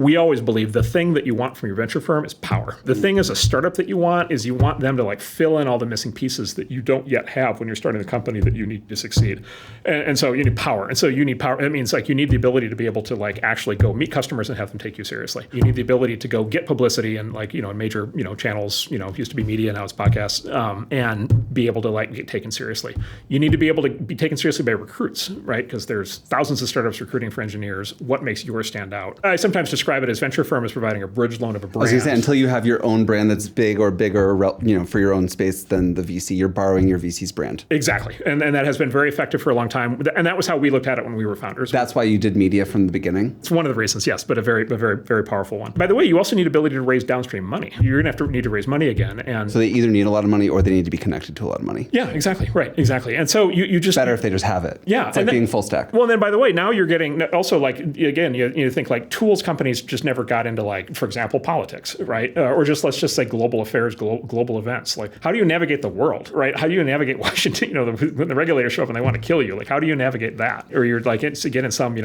we always believe the thing that you want from your venture firm is power. The thing as a startup that you want is you want them to like fill in all the missing pieces that you don't yet have when you're starting a company that you need to succeed. And so you need power. And so you need power. It means like you need the ability to be able to like actually go meet customers and have them take you seriously. You need the ability to go get publicity and like, in major, channels, used to be media, now it's podcasts, and be able to like get taken seriously. You need to be able to be taken seriously by recruits, right? Because there's thousands of startups recruiting for engineers. What makes yours stand out? I sometimes describe it as venture firm as providing a bridge loan of a brand. I was going to say, until you have your own brand that's big or bigger, for your own space than the VC, you're borrowing your VC's brand. Exactly. And that has been very effective for a long time. And that was how we looked at it when we were founders. That's why you did media from the beginning? It's one of the reasons, yes, but a very, very powerful one. By the way, you also need ability to raise downstream money. You're going to need to raise money again. And so they either need a lot of money or they need to be connected to a lot of money. Yeah, exactly. Right. Exactly. And so you just... Better if they just have it. Yeah. It's like being full stack. Well, and then by the way, now you're getting also like, again, you think like tools companies just never got into like, for example, politics, right? Or just, let's just say global affairs, global events. Like how do you navigate the world, right? How do you navigate Washington? When the regulators show up and they want to kill you, like how do you navigate that? Or you're like, get in some,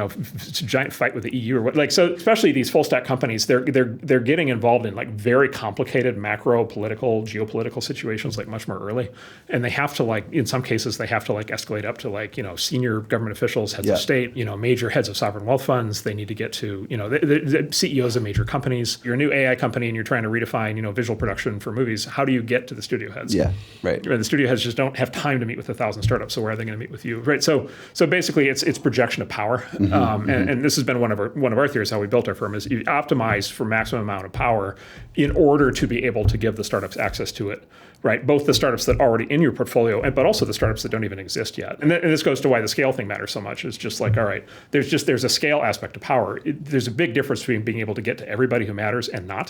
giant fight with the EU or what? Like, so especially these full stack companies, they're getting involved in like very complicated macro political, geopolitical situations like much more early. And they have to like, in some cases, they have to like escalate up to like, senior government officials, heads of state, major heads of sovereign wealth funds. They need to get to, the CEOs of major companies. You're a new AI company and you're trying to redefine, visual production for movies. How do you get to the studio heads? Yeah, right. The studio heads just don't have time to meet with 1,000 startups. So where are they going to meet with you? Right. So basically it's projection of power. And this has been one of our theories, how we built our firm, is you optimize for maximum amount of power in order to be able to give the startups access to it. Right, both the startups that are already in your portfolio, but also the startups that don't even exist yet. And this goes to why the scale thing matters so much. It's just like, all right, there's a scale aspect to power. There's a big difference between being able to get to everybody who matters and not.